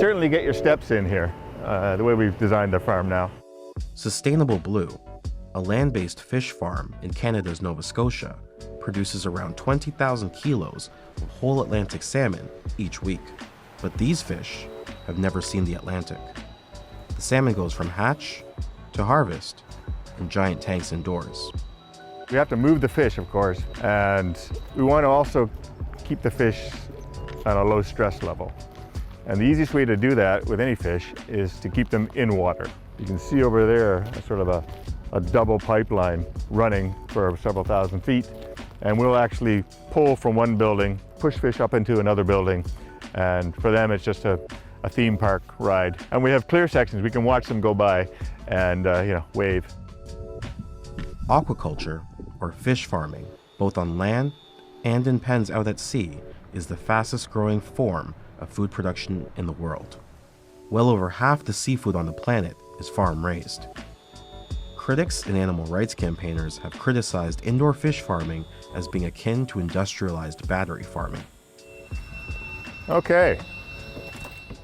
certainly get your steps in here, the way we've designed the farm now. Sustainable Blue, a land-based fish farm in Canada's Nova Scotia, produces around 20,000 kilos of whole Atlantic salmon each week. But these fish have never seen the Atlantic. The salmon goes from hatch to harvest in giant tanks indoors. We have to move the fish, of course, and we want to also keep the fish at a low stress level. And the easiest way to do that with any fish is to keep them in water. You can see over there a sort of a double pipeline running for several thousand feet, and we'll actually pull from one building, push fish up into another building, and for them it's just a theme park ride. And we have clear sections, we can watch them go by and wave. Aquaculture, or fish farming, both on land and in pens out at sea, is the fastest growing form of food production in the world. Well over half the seafood on the planet is farm-raised. Critics and animal rights campaigners have criticized indoor fish farming as being akin to industrialized battery farming. Okay.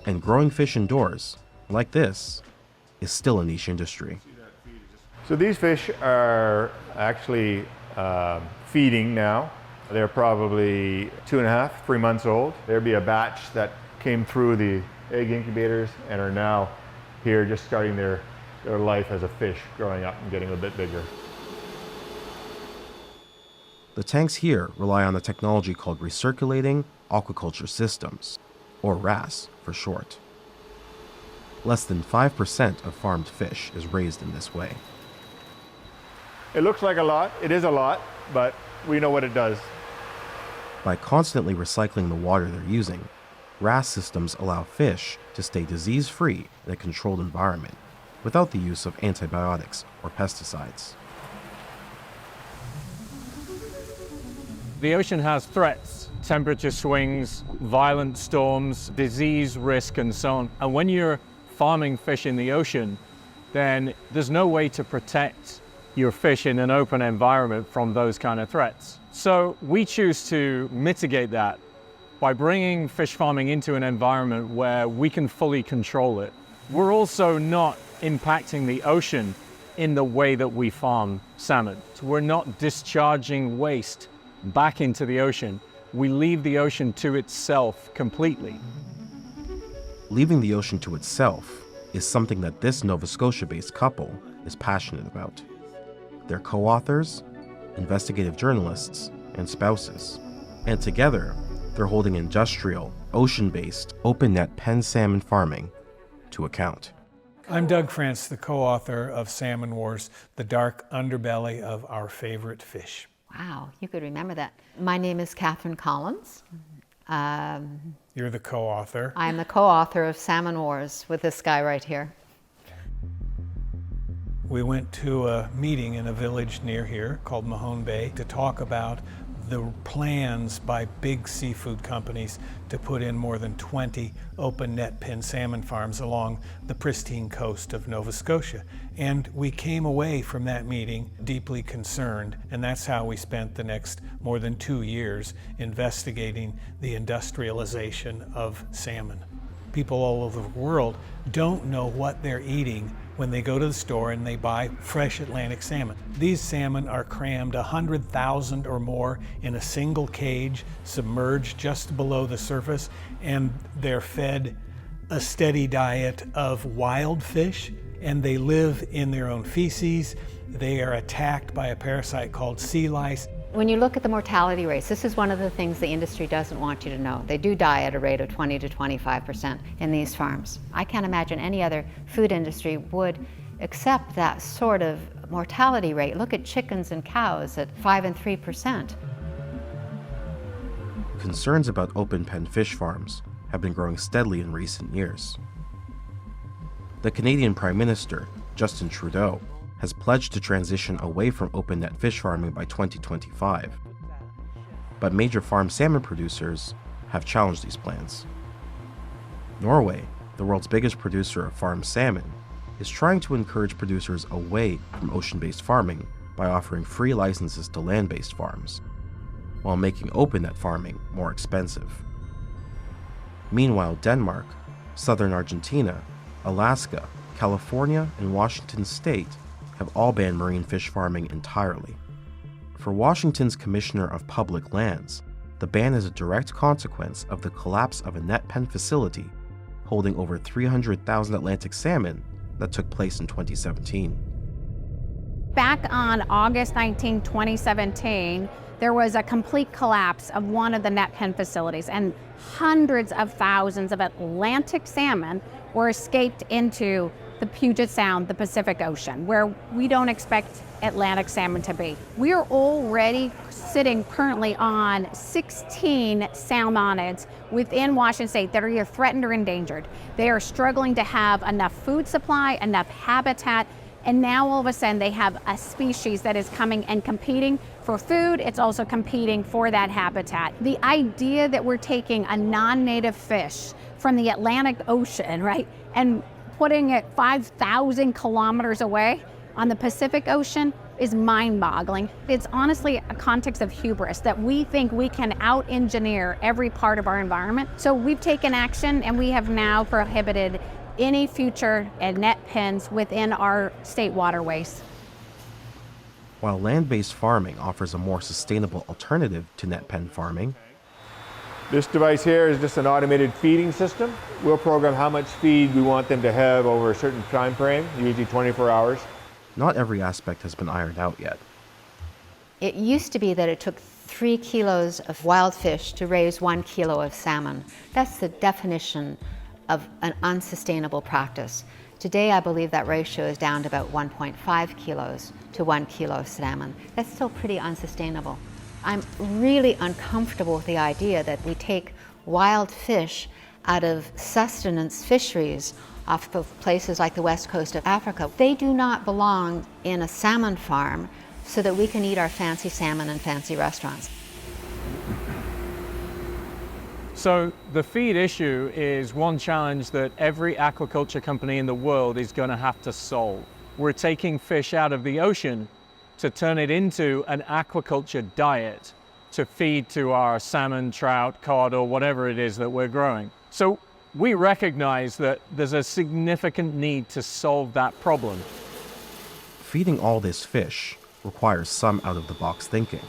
And growing fish indoors, like this, is still a niche industry. So these fish are actually feeding now. They're probably 2.5, 3 months old. There'd be a batch that came through the egg incubators and are now here just starting their life as a fish, growing up and getting a bit bigger. The tanks here rely on a technology called recirculating aquaculture systems, or RAS for short. Less than 5% of farmed fish is raised in this way. It looks like a lot, it is a lot, but we know what it does. By constantly recycling the water they're using, RAS systems allow fish to stay disease-free in a controlled environment without the use of antibiotics or pesticides. The ocean has threats, temperature swings, violent storms, disease risk, and so on. And when you're farming fish in the ocean, then there's no way to protect your fish in an open environment from those kind of threats. So we choose to mitigate that by bringing fish farming into an environment where we can fully control it. We're also not impacting the ocean in the way that we farm salmon. So we're not discharging waste back into the ocean. We leave the ocean to itself completely. Leaving the ocean to itself is something that this Nova Scotia-based couple is passionate about. They're co-authors, investigative journalists, and spouses. And together, they're holding industrial, ocean-based, open-net pen salmon farming to account. I'm Doug France, the co-author of Salmon Wars, the dark underbelly of our favorite fish. Wow, you could remember that. My name is Catherine Collins. You're the co-author. I'm the co-author of Salmon Wars with this guy right here. We went to a meeting in a village near here called Mahone Bay to talk about the plans by big seafood companies to put in more than 20 open net pen salmon farms along the pristine coast of Nova Scotia. And we came away from that meeting deeply concerned, and that's how we spent the next more than 2 years investigating the industrialization of salmon. People all over the world don't know what they're eating when they go to the store and they buy fresh Atlantic salmon. These salmon are crammed 100,000 or more in a single cage, submerged just below the surface, and they're fed a steady diet of wild fish, and they live in their own feces. They are attacked by a parasite called sea lice. When you look at the mortality rates, this is one of the things the industry doesn't want you to know. They do die at a rate of 20 to 25% in these farms. I can't imagine any other food industry would accept that sort of mortality rate. Look at chickens and cows at 5 and 3%. Concerns about open pen fish farms have been growing steadily in recent years. The Canadian Prime Minister, Justin Trudeau, has pledged to transition away from open net fish farming by 2025. But major farm salmon producers have challenged these plans. Norway, the world's biggest producer of farmed salmon, is trying to encourage producers away from ocean-based farming by offering free licenses to land-based farms, while making open net farming more expensive. Meanwhile, Denmark, Southern Argentina, Alaska, California, and Washington state have all banned marine fish farming entirely. For Washington's Commissioner of Public Lands, the ban is a direct consequence of the collapse of a net pen facility holding over 300,000 Atlantic salmon that took place in 2017. Back on August 19, 2017, there was a complete collapse of one of the net pen facilities, and hundreds of thousands of Atlantic salmon were escaped into the Puget Sound, the Pacific Ocean, where we don't expect Atlantic salmon to be. We are already sitting currently on 16 salmonids within Washington State that are either threatened or endangered. They are struggling to have enough food supply, enough habitat, and now all of a sudden they have a species that is coming and competing for food. It's also competing for that habitat. The idea that we're taking a non-native fish from the Atlantic Ocean, right, and putting it 5,000 kilometers away on the Pacific Ocean is mind-boggling. It's honestly a context of hubris that we think we can out-engineer every part of our environment. So we've taken action, and we have now prohibited any future net pens within our state waterways. While land-based farming offers a more sustainable alternative to net pen farming, This device here is just an automated feeding system. We'll program how much feed we want them to have over a certain time frame, usually 24 hours. not every aspect has been ironed out yet. It used to be that it took 3 kilos of wild fish to raise 1 kilo of salmon. That's the definition of an unsustainable practice. Today, I believe that ratio is down to about 1.5 kilos to 1 kilo of salmon. That's still pretty unsustainable. I'm really uncomfortable with the idea that we take wild fish out of sustenance fisheries off of places like the west coast of Africa. They do not belong in a salmon farm so that we can eat our fancy salmon in fancy restaurants. So the feed issue is one challenge that every aquaculture company in the world is going to have to solve. We're taking fish out of the ocean to turn it into an aquaculture diet to feed to our salmon, trout, cod, or whatever it is that we're growing. So we recognize that there's a significant need to solve that problem. Feeding all this fish requires some out-of-the-box thinking.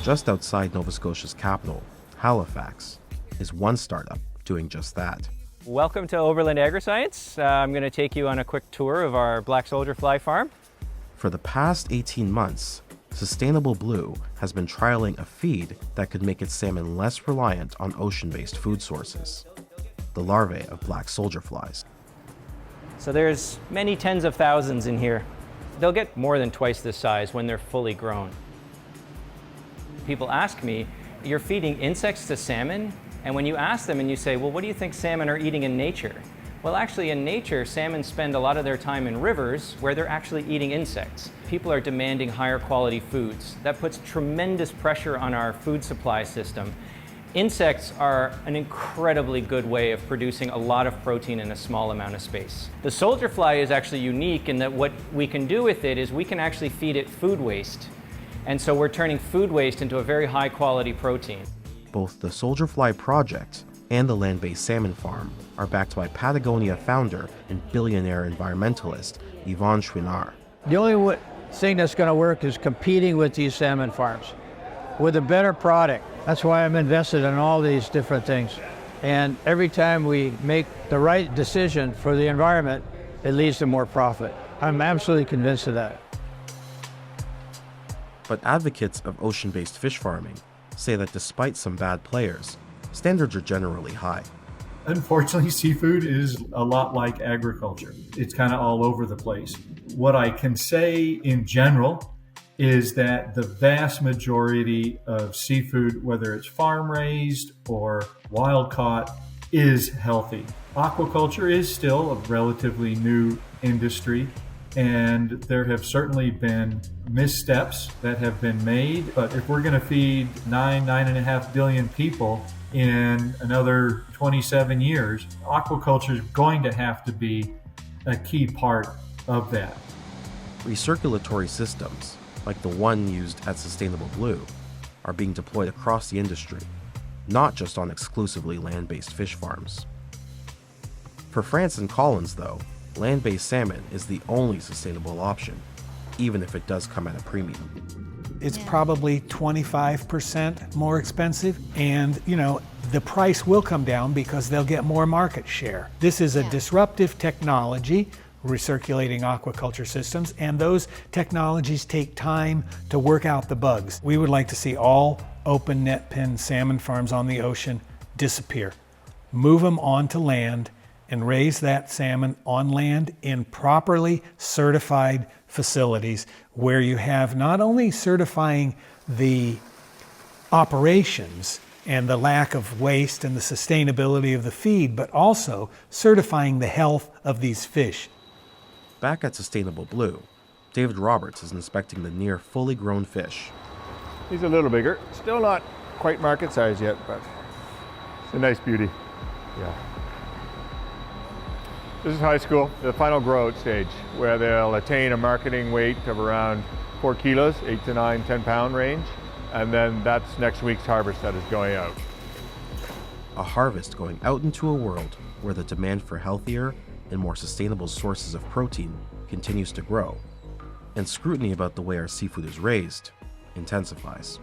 Just outside Nova Scotia's capital, Halifax, is one startup doing just that. Welcome to Overland Agriscience. I'm going to take you on a quick tour of our black soldier fly farm. For the past 18 months, Sustainable Blue has been trialing a feed that could make its salmon less reliant on ocean-based food sources, the larvae of black soldier flies. So there's many tens of thousands in here. They'll get more than twice this size when they're fully grown. People ask me, you're feeding insects to salmon? And when you ask them and you say, well, what do you think salmon are eating in nature? Well, actually in nature, salmon spend a lot of their time in rivers where they're actually eating insects. People are demanding higher quality foods. That puts tremendous pressure on our food supply system. Insects are an incredibly good way of producing a lot of protein in a small amount of space. The soldier fly is actually unique in that what we can do with it is we can actually feed it food waste. And so we're turning food waste into a very high quality protein. Both the Soldier Fly project and the land-based salmon farm are backed by Patagonia founder and billionaire environmentalist Yvon Chouinard. The only thing that's going to work is competing with these salmon farms with a better product. That's why I'm invested in all these different things. And every time we make the right decision for the environment, it leads to more profit. I'm absolutely convinced of that. But advocates of ocean-based fish farming say that despite some bad players, standards are generally high. Unfortunately, seafood is a lot like agriculture. It's kind of all over the place. What I can say in general is that the vast majority of seafood, whether it's farm-raised or wild-caught, is healthy. Aquaculture is still a relatively new industry, and there have certainly been missteps that have been made. But if we're going to feed 9.5 billion people in another 27 years, aquaculture is going to have to be a key part of that. Recirculatory systems, like the one used at Sustainable Blue, are being deployed across the industry, not just on exclusively land-based fish farms. For France and Collins, though, land-based salmon is the only sustainable option, even if it does come at a premium. It's probably 25% more expensive, and the price will come down because they'll get more market share. This is a disruptive technology, recirculating aquaculture systems, and those technologies take time to work out the bugs. We would like to see all open net pen salmon farms on the ocean disappear. Move them onto land and raise that salmon on land in properly certified facilities where you have not only certifying the operations and the lack of waste and the sustainability of the feed, but also certifying the health of these fish. Back at Sustainable Blue, David Roberts is inspecting the near fully grown fish. He's a little bigger. Still not quite market size yet, but it's a nice beauty. Yeah. This is high school, the final grow-out stage, where they'll attain a marketing weight of around 4 kilos, 8 to 9, 10-pound range, and then that's next week's harvest that is going out. A harvest going out into a world where the demand for healthier and more sustainable sources of protein continues to grow, and scrutiny about the way our seafood is raised intensifies.